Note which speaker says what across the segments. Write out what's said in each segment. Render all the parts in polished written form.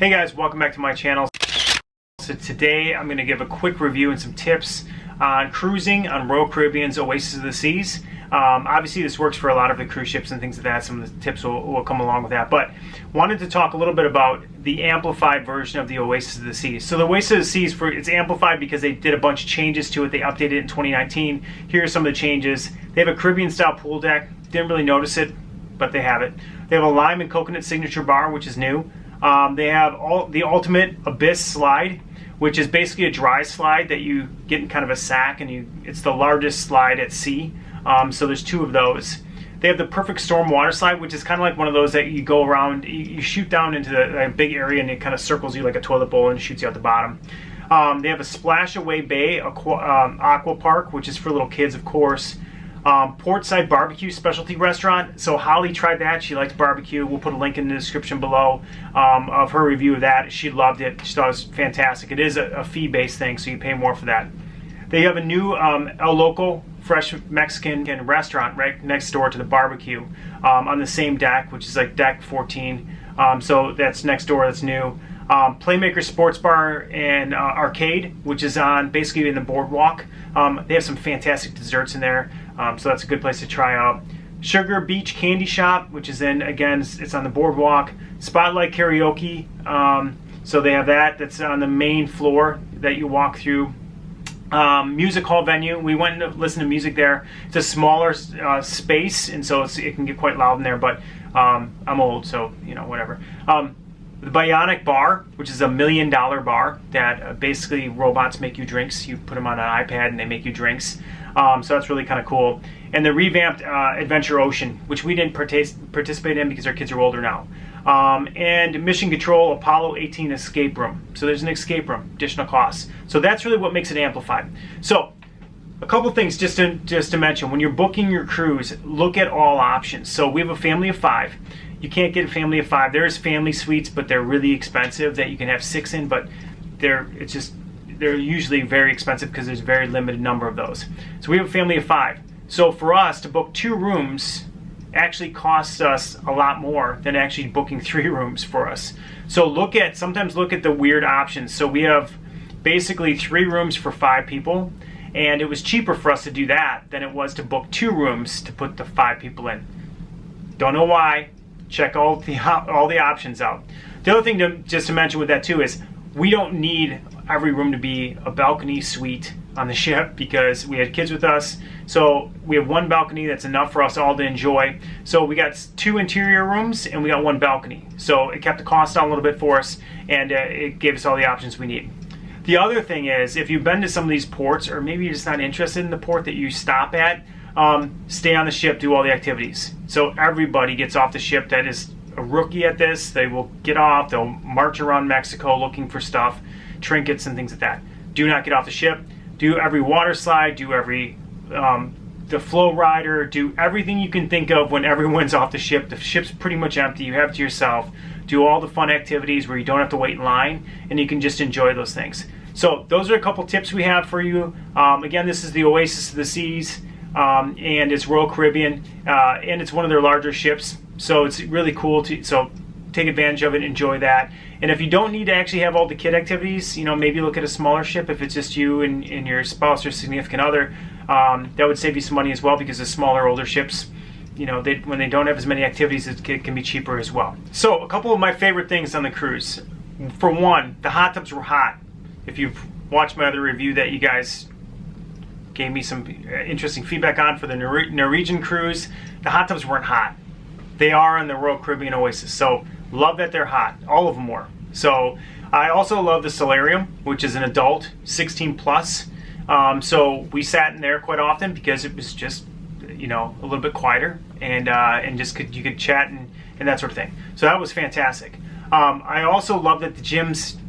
Speaker 1: Hey guys, welcome back to my channel. So today I'm going to give a quick review and some tips on cruising on Royal Caribbean's Oasis of the Seas. Obviously this works for a lot of the cruise ships and things like that. Some of the tips will come along with that, but wanted to talk a little bit about the amplified version of the Oasis of the Seas. So the Oasis of the Seas, it's amplified because they did a bunch of changes to it. They updated it in 2019. Here are some of the changes. They have a Caribbean style pool deck. Didn't really notice it, but they have it. They have a lime and coconut signature bar, which is new. They have the ultimate abyss slide, which is basically a dry slide that you get in kind of a sack, and it's the largest slide at sea. So there's two of those. They have the perfect storm water slide, which is kind of like one of those that you go around, you shoot down into a big area and it kind of circles you like a toilet bowl and shoots you out the bottom. They have a splash away bay aqua park, which is for little kids, of course. Portside barbecue specialty restaurant. So Holly tried that. She likes barbecue. We'll put a link in the description below of her review of that. She loved it. She thought it was fantastic. It is a fee-based thing, so you pay more for that. They have a new El Loco fresh Mexican restaurant right next door to the barbecue on the same deck, which is like deck 14. So that's next door. That's new. Playmaker Sports Bar and Arcade, which is on basically in the boardwalk. They have some fantastic desserts in there, so that's a good place to try out. Sugar Beach Candy Shop, which is it's on the boardwalk. Spotlight Karaoke, so they have that. That's on the main floor that you walk through. Music hall venue. We went and listened to music there. It's a smaller space, and so it can get quite loud in there. But I'm old, so whatever. The Bionic Bar, which is $1 million bar that basically robots make you drinks. You put them on an iPad and they make you drinks. So that's really kind of cool. And the revamped Adventure Ocean, which we didn't participate in because our kids are older now. And Mission Control Apollo 18 Escape Room. So there's an escape room, additional costs. So that's really what makes it amplified. So a couple things just to mention. When you're booking your cruise, look at all options. So we have a family of 5. You can't get a family of 5. There's family suites, but they're really expensive that you can have 6 in, but they're usually very expensive because there's a very limited number of those. So we have a family of 5. So for us to book 2 rooms actually costs us a lot more than actually booking 3 rooms for us. So sometimes look at the weird options. So we have basically 3 rooms for 5 people, and it was cheaper for us to do that than it was to book 2 rooms to put the 5 people in. Don't know why. Check all the options out. The other thing just to mention with that too is we don't need every room to be a balcony suite on the ship because we had kids with us. So we have 1 balcony that's enough for us all to enjoy. So we got 2 interior rooms and we got 1 balcony. So it kept the cost down a little bit for us, and it gave us all the options we need. The other thing is, if you've been to some of these ports, or maybe you're just not interested in the port that you stop at, stay on the ship, do all the activities. So everybody gets off the ship that is a rookie at this. They will get off, they'll march around Mexico looking for stuff, trinkets and things like that. Do not get off the ship. Do every water slide, do every the flow rider, do everything you can think of when everyone's off the ship. The ship's pretty much empty, you have it to yourself. Do all the fun activities where you don't have to wait in line and you can just enjoy those things. So those are a couple tips we have for you. Again, this is the Oasis of the Seas. And it's Royal Caribbean, and it's one of their larger ships, so it's really cool so take advantage of it, enjoy that. And if you don't need to actually have all the kid activities, maybe look at a smaller ship. If it's just you and your spouse or significant other, that would save you some money as well, because the smaller, older ships, when they don't have as many activities, it can be cheaper as well. So a couple of my favorite things on the cruise. For one, the hot tubs were hot. If you've watched my other review that you guys gave me some interesting feedback on for the Norwegian cruise, the hot tubs weren't hot. They are on the Royal Caribbean Oasis, so love that they're hot. All of them were. So I also love the solarium, which is an adult 16 plus. So we sat in there quite often because it was just a little bit quieter, and just you could chat and that sort of thing. So that was fantastic. I also love that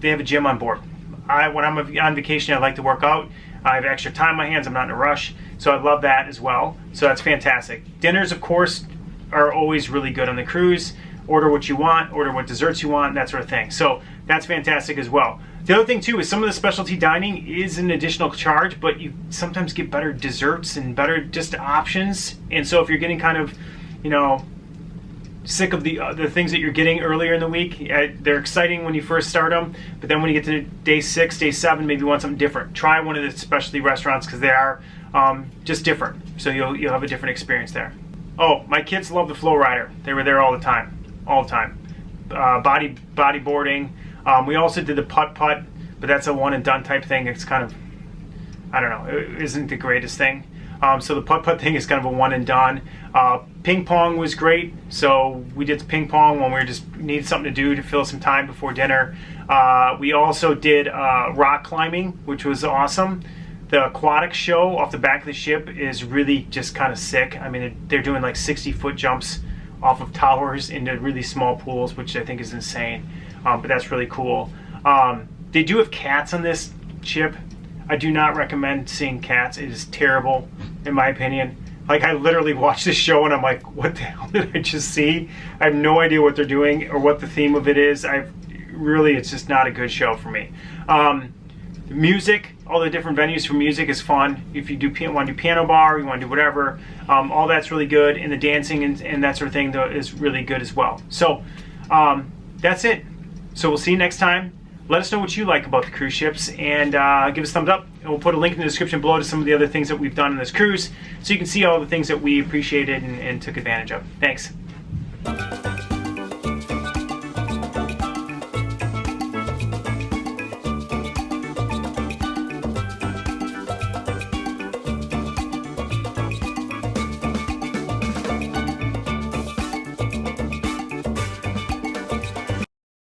Speaker 1: they have a gym on board. When I'm on vacation, I like to work out. I have extra time on my hands. I'm not in a rush. So I love that as well. So that's fantastic. Dinners, of course, are always really good on the cruise. Order what you want, order what desserts you want, that sort of thing. So that's fantastic as well. The other thing too is some of the specialty dining is an additional charge, but you sometimes get better desserts and better just options. And so if you're getting kind of, sick of the things that you're getting earlier in the week. They're exciting when you first start them, but then when you get to day 6, day 7, maybe you want something different. Try one of the specialty restaurants because they are just different. So you'll have a different experience there. Oh, my kids love the Flow Rider. They were there all the time. Bodyboarding. We also did the putt-putt, but that's a one and done type thing. It's kind of, I don't know, it isn't the greatest thing. So the putt-putt thing is kind of a one and done. Ping pong was great. So we did ping pong when we just needed something to do to fill some time before dinner. We also did rock climbing, which was awesome. The aquatic show off the back of the ship is really just kind of sick. I mean, they're doing like 60-foot jumps off of towers into really small pools, which I think is insane. But that's really cool. They do have cats on this ship. I do not recommend seeing cats. It is terrible, in my opinion. Like, I literally watched this show and I'm like, what the hell did I just see? I have no idea what they're doing or what the theme of it is. It's just not a good show for me. Music, all the different venues for music is fun. If you want to do piano bar, you want to do whatever, all that's really good. And the dancing and that sort of thing is really good as well. So that's it. So we'll see you next time. Let us know what you like about the cruise ships and give us a thumbs up. And we'll put a link in the description below to some of the other things that we've done on this cruise so you can see all the things that we appreciated and took advantage of. Thanks.